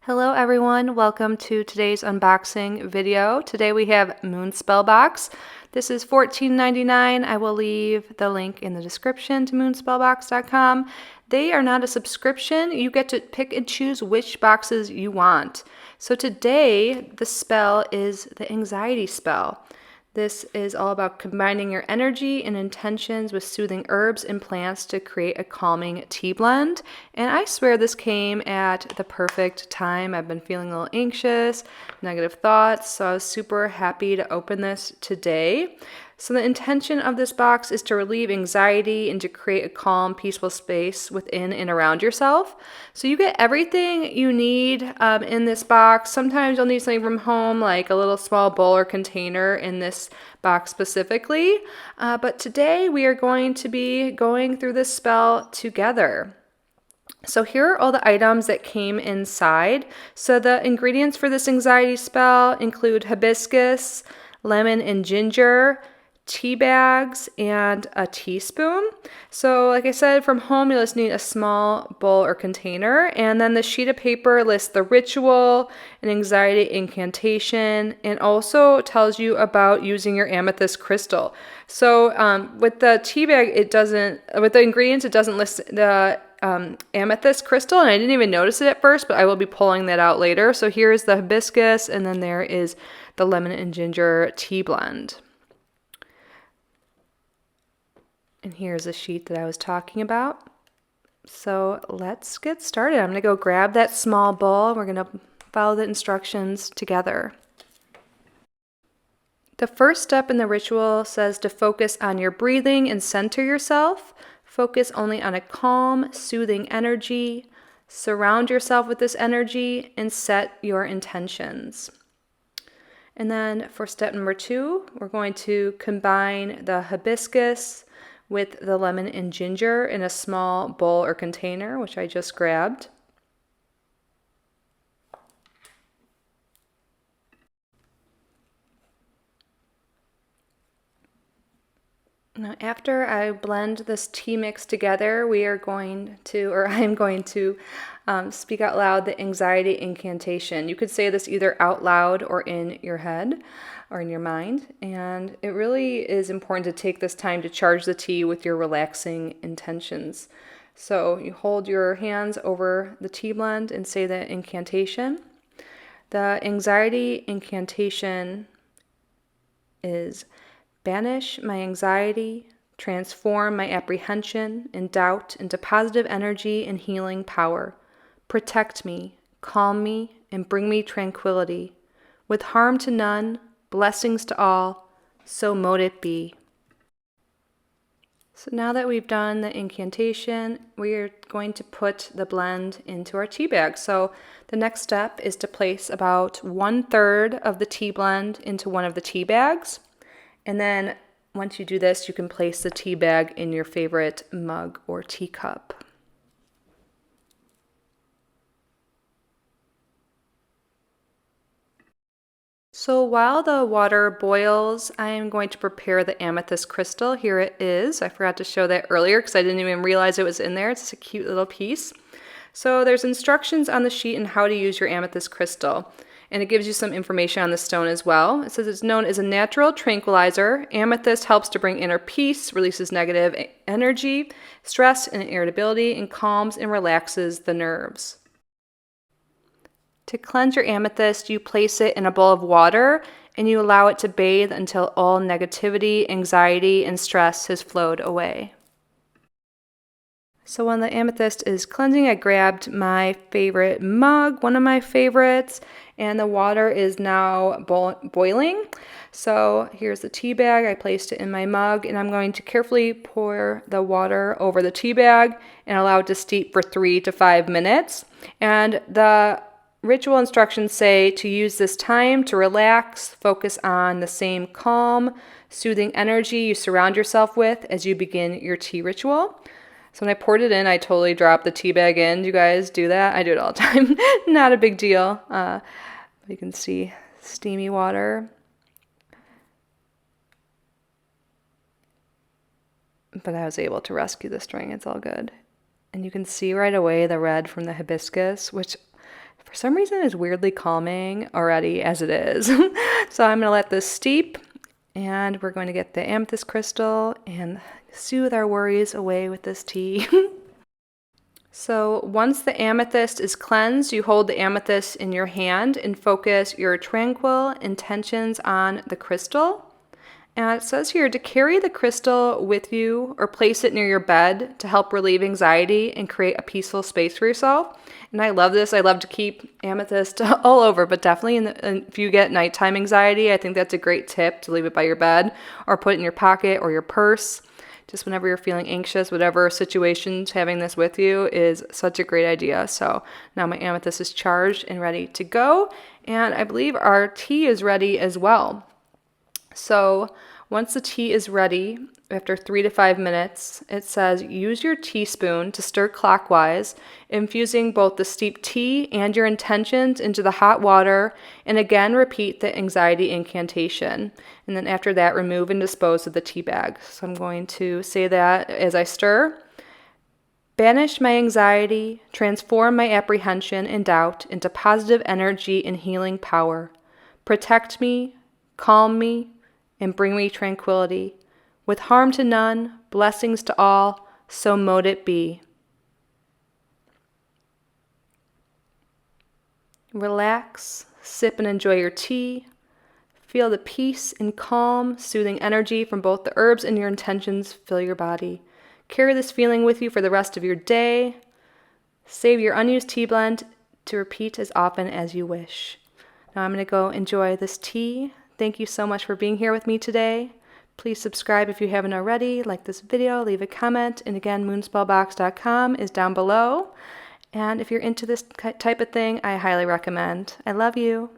Hello everyone, welcome to today's unboxing video. Today we have Moonspell Box. This is $14.99. I will leave the link in the description to moonspellbox.com. They are not a subscription. You get to pick and choose which boxes you want. So today the spell is the anxiety spell. This is all about combining your energy and intentions with soothing herbs and plants to create a calming tea blend. And I swear this came at the perfect time. I've been feeling a little anxious, negative thoughts, so I was super happy to open this today. So the intention of this box is to relieve anxiety and to create a calm, peaceful space within and around yourself. So you get everything you need in this box. Sometimes you'll need something from home, like a little small bowl or container in this box specifically. But today we are going to be going through this spell together. So here are all the items that came inside. So the ingredients for this anxiety spell include hibiscus, lemon and ginger, tea bags, and a teaspoon. So like I said, from home you'll just need a small bowl or container, and then the sheet of paper lists the ritual, an anxiety incantation, and also tells you about using your amethyst crystal. So with the tea bag, with the ingredients, it doesn't list the amethyst crystal, and I didn't even notice it at first, but I will be pulling that out later. So here is the hibiscus, and then there is the lemon and ginger tea blend. And here's a sheet that I was talking about. So let's get started. I'm going to go grab that small bowl. We're going to follow the instructions together. The first step in the ritual says to focus on your breathing and center yourself. Focus only on a calm, soothing energy. Surround yourself with this energy and set your intentions. And then for step number 2, we're going to combine the hibiscus with the lemon and ginger in a small bowl or container, which I just grabbed. Now, after I blend this tea mix together, I'm going to speak out loud the anxiety incantation. You could say this either out loud or in your head or in your mind, and it really is important to take this time to charge the tea with your relaxing intentions. So you hold your hands over the tea blend and say the incantation. The anxiety incantation is: banish my anxiety, transform my apprehension and doubt into positive energy and healing power. Protect me, calm me, and bring me tranquility. With harm to none, blessings to all, so mote it be. So now that we've done the incantation, we are going to put the blend into our tea bag. So the next step is to place about 1/3 of the tea blend into one of the tea bags. And then once you do this, you can place the tea bag in your favorite mug or teacup. So while the water boils, I am going to prepare the amethyst crystal. Here it is. I forgot to show that earlier because I didn't even realize it was in there. It's a cute little piece. So there's instructions on the sheet on how to use your amethyst crystal, and it gives you some information on the stone as well. It says it's known as a natural tranquilizer. Amethyst helps to bring inner peace, releases negative energy, stress, and irritability, and calms and relaxes the nerves. To cleanse your amethyst, you place it in a bowl of water and you allow it to bathe until all negativity, anxiety, and stress has flowed away. So when the amethyst is cleansing, I grabbed my favorite mug, one of my favorites, and the water is now boiling. So here's the tea bag. I placed it in my mug, and I'm going to carefully pour the water over the tea bag and allow it to steep for 3 to 5 minutes. And the ritual instructions say to use this time to relax, focus on the same calm, soothing energy you surround yourself with as you begin your tea ritual. So when I poured it in, I totally dropped the tea bag in. Do you guys do that? I do it all the time. Not a big deal. You can see steamy water. But I was able to rescue the string. It's all good. And you can see right away the red from the hibiscus, which For some reason, it's weirdly calming already as it is. So I'm going to let this steep, and we're going to get the amethyst crystal and soothe our worries away with this tea. So once the amethyst is cleansed, you hold the amethyst in your hand and focus your tranquil intentions on the crystal. And it says here to carry the crystal with you or place it near your bed to help relieve anxiety and create a peaceful space for yourself. And I love this. I love to keep amethyst all over, but definitely if you get nighttime anxiety, I think that's a great tip to leave it by your bed or put it in your pocket or your purse. Just whenever you're feeling anxious, whatever situations, having this with you is such a great idea. So now my amethyst is charged and ready to go. And I believe our tea is ready as well. So once the tea is ready, after 3 to 5 minutes, it says use your teaspoon to stir clockwise, infusing both the steeped tea and your intentions into the hot water, and again repeat the anxiety incantation. And then after that, remove and dispose of the tea bag. So I'm going to say that as I stir. Banish my anxiety, transform my apprehension and doubt into positive energy and healing power. Protect me, calm me, and bring me tranquility. With harm to none, blessings to all, so mote it be. Relax, sip and enjoy your tea. Feel the peace and calm, soothing energy from both the herbs and your intentions fill your body. Carry this feeling with you for the rest of your day. Save your unused tea blend to repeat as often as you wish. Now I'm going to go enjoy this tea. Thank you so much for being here with me today. Please subscribe if you haven't already, like this video, leave a comment, and again, moonspellbox.com is down below. And if you're into this type of thing, I highly recommend. I love you.